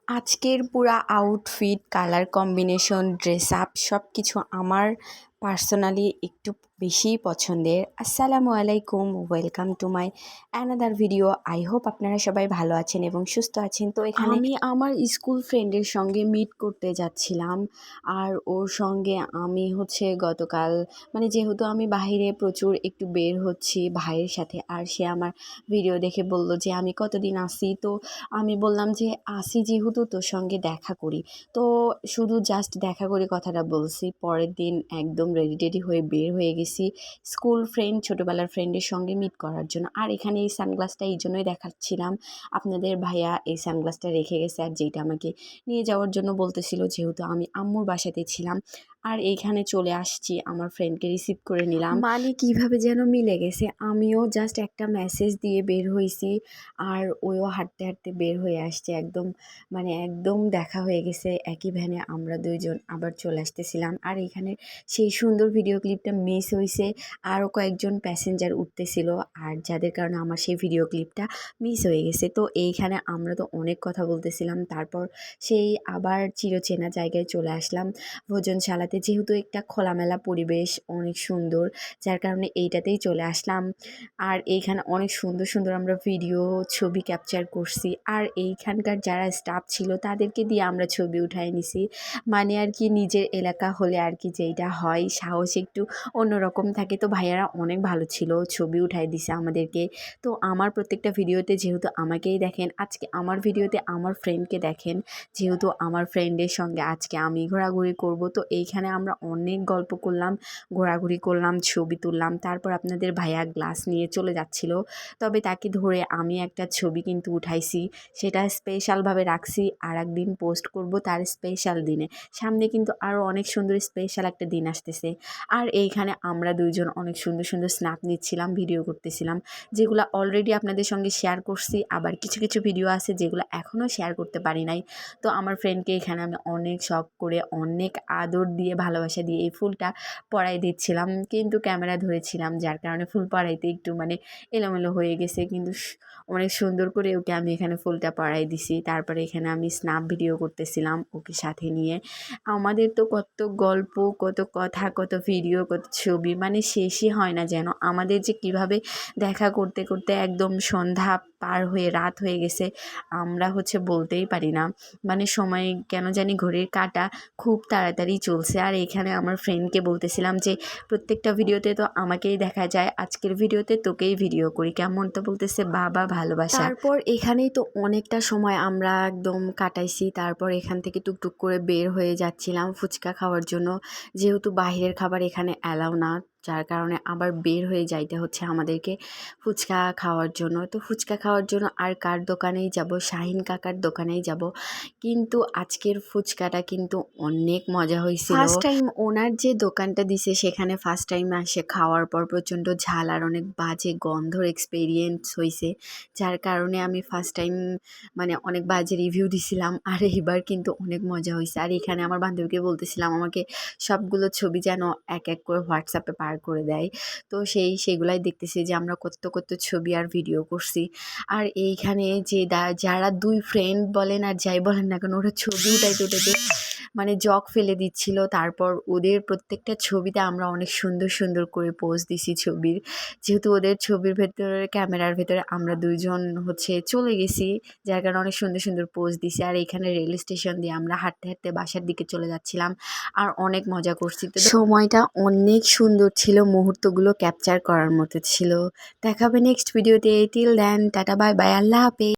আজকের পুরা outfit, colour combination, dress up সব কিছু আমার পার্সোনালি একটু বেশিই পছন্দের। আসসালামু আলাইকুম, welcome to my another video. I hope আপনারা সবাই ভালো আছেন এবং সুস্থ আছেন। তো এখানে আমি আমার স্কুল ফ্রেন্ডের সঙ্গে মিট করতে যাচ্ছিলাম, আর ওর সঙ্গে আমি গতকাল যেহেতু আমি বাহিরে প্রচুর একটু বের হচ্ছি ভাইয়ের সাথে, আর সে আমার ভিডিও দেখে বলল যে আমি কতদিন আসি। তো আমি বললাম যে আসি যেহেতু তোর সঙ্গে দেখা করি। তো শুধু জাস্ট দেখা করি কথাটা বলছি, পরের দিন একদম রেডি টেডি হয়ে বের হয়ে গেছি স্কুল ফ্রেন্ড, ছোটোবেলার ফ্রেন্ডের সঙ্গে মিট করার জন্য। আর এখানে এই সানগ্লাসটা এই জন্যই দেখাচ্ছিলাম, আপনাদের ভাইয়া এই সানগ্লাসটা রেখে গেছে, আর যেটা আমাকে নিয়ে যাওয়ার জন্য বলতেছিল, যেহেতু আমি আম্মুর বাসাতে ছিলাম। আর এইখানে চলে আসছি, আমার ফ্রেন্ডকে রিসিভ করে নিলাম। কিভাবে যেন মিলে গেছে, আমিও জাস্ট একটা মেসেজ দিয়ে বের হয়েছি, আর ওইও হাঁটতে হাঁটতে বের হয়ে আসছে। একদম দেখা হয়ে গেছে। একই ভ্যানে আমরা দুইজন আবার চলে আসতেছিলাম। আর এখানে সেই সুন্দর ভিডিও ক্লিপটা মিস হয়েছে, আরও কয়েকজন প্যাসেঞ্জার উঠতেছিল, আর যাদের কারণে আমার সেই ভিডিও ক্লিপটা মিস হয়ে গেছে। তো এইখানে আমরা তো অনেক কথা বলতেছিলাম, তারপর সেই আবার চিরচেনা জায়গায় চলে আসলাম ভোজনশালাতে। যেহেতু একটা খোলামেলা পরিবেশ, অনেক সুন্দর, যার কারণে এইটাতেই চলে আসলাম। আর এইখানে অনেক সুন্দর সুন্দর আমরা ভিডিও ছবি ক্যাপচার করছি, আর এইখানকার যারা স্টাফ ছিল তাদেরকে দিয়ে আমরা ছবি উঠাই নিছি। আর কি নিজের এলাকা হলে আর কি যেইটা হয়, সাহস একটু অন্যরকম থাকে। তো ভাইয়ারা অনেক ভালো ছিল, ছবি উঠাই দিছে আমাদেরকে। তো আমার প্রত্যেকটা ভিডিওতে যেহেতু আমাকেই দেখেন, আজকে আমার ভিডিওতে আমার ফ্রেন্ডকে দেখেন, যেহেতু আমার ফ্রেন্ডের সঙ্গে আজকে আমি ঘোরাঘুরি করব। তো এইখানে আমরা অনেক গল্প করলাম, ঘোরাঘুরি করলাম, ছবি তুললাম। তারপর আপনাদের ভাইয়া গ্লাস নিয়ে চলে যাচ্ছিল, তবে তাকে ধরে আমি একটা ছবি কিন্তু উঠাইছি, সেটা স্পেশালভাবে রাখছি, আর একদিন পোস্ট করব তার স্পেশাল দিনে। সামনে কিন্তু আরও অনেক সুন্দর স্পেশাল একটা দিন আসতেছে। আর এইখানে আমরা দুইজন অনেক সুন্দর সুন্দর স্ন্যাপ নিচ্ছিলাম, ভিডিও করতেছিলাম, যেগুলো অলরেডি আপনাদের সঙ্গে শেয়ার করছি। আবার কিছু কিছু ভিডিও আছে যেগুলো এখনও শেয়ার করতে পারি নাই। তো আমার ফ্রেন্ডকে এখানে আমি অনেক শখ করে, অনেক আদর দিয়ে, ভালোবাসা দিয়ে এই ফুলটা পরাই দিচ্ছিলাম, কিন্তু ক্যামেরা ধরেছিলাম, যার কারণে ফুল পরাইতে একটু এলোমেলো হয়ে গেছে। কিন্তু অনেক সুন্দর করে ওকে আমি এখানে ফুলটা পরাই দিছি। তারপরে এখানে আমি স্ন্যাপ ভিডিও করতেছিলাম ওকে সাথে নিয়ে। আমাদের তো কত গল্প, কত কথা, কত ভিডিও, কত ছবি, শেষই হয় না যেন। আমাদের যে কিভাবে দেখা করতে করতে একদম সন্ধ্যা পার হয়ে রাত হয়ে গেছে, আমরা বলতেই পারি না। সময় কেন জানি ঘড়ির কাঁটা খুব তাড়াতাড়ি চলছে। আর এখানে আমার ফ্রেন্ডকে বলতেছিলাম যে প্রত্যেকটা ভিডিওতে তো আমাকেই দেখা যায়, আজকের ভিডিওতে তোকেই ভিডিও করি কেমন। তো বলতেছে বাবা ভালোবাসা। তারপর এখানেই তো অনেকটা সময় আমরা একদম কাটাইছি। তারপর এখান থেকে টুকটুক করে বের হয়ে যাচ্ছিলাম ফুচকা খাওয়ার জন্য, যেহেতু বাইরের খাবার এখানে অ্যালাউ না, যার কারণে আবার বের হয়ে যাইতে হচ্ছে আমাদেরকে ফুচকা খাওয়ার জন্য। তো ফুচকা খাওয়ার জন্য আর কার দোকানেই যাব, শাহিন কাকার দোকানেই যাব। কিন্তু আজকের ফুচকাটা কিন্তু অনেক মজা হয়েছিল। ফার্স্ট টাইম ওনার যে দোকানটা দিছে সেখানে ফার্স্ট টাইম আসে খাওয়ার পর প্রচণ্ড ঝাল আর অনেক বাজে গন্ধর এক্সপেরিয়েন্স হয়েছে, যার কারণে আমি ফার্স্ট টাইম অনেক বাজে রিভিউ দিছিলাম। আর এবার কিন্তু অনেক মজা হয়েছে। আর এখানে আমার বান্ধবীকে বলতেছিলাম আমাকে সবগুলো ছবি যেন এক এক করে হোয়াটসঅ্যাপে পার করে দেয়। তো সেগুলাই দেখতেছি যে আমরা কত কত ছবি আর ভিডিও করছি। আর এইখানে যে যারা দুই ফ্রেন্ড বলেন আর যাই বলেন না কেন, ওরা ছবি উঠাইতে উঠাইতে জগ ফেলে দিচ্ছিল। তারপর ওদের প্রত্যেকটা ছবিতে আমরা অনেক সুন্দর সুন্দর করে পোজ দিছি ছবির, যেহেতু ওদের ছবির ভেতরে, ক্যামেরার ভেতরে আমরা দুইজন চলে গেছি, যার কারণে অনেক সুন্দর সুন্দর পোজ দিছি। আর এখানে রেল স্টেশন দিয়ে আমরা হাঁটতে হাঁটতে বাসার দিকে চলে যাচ্ছিলাম, আর অনেক মজা করছি। তো সময়টা অনেক সুন্দর ছিল, মুহূর্তগুলো ক্যাপচার করার মতো ছিল। দেখাবে নেক্সট ভিডিওতে। Till then tata, bye bye, আল্লাহ হাফেজ।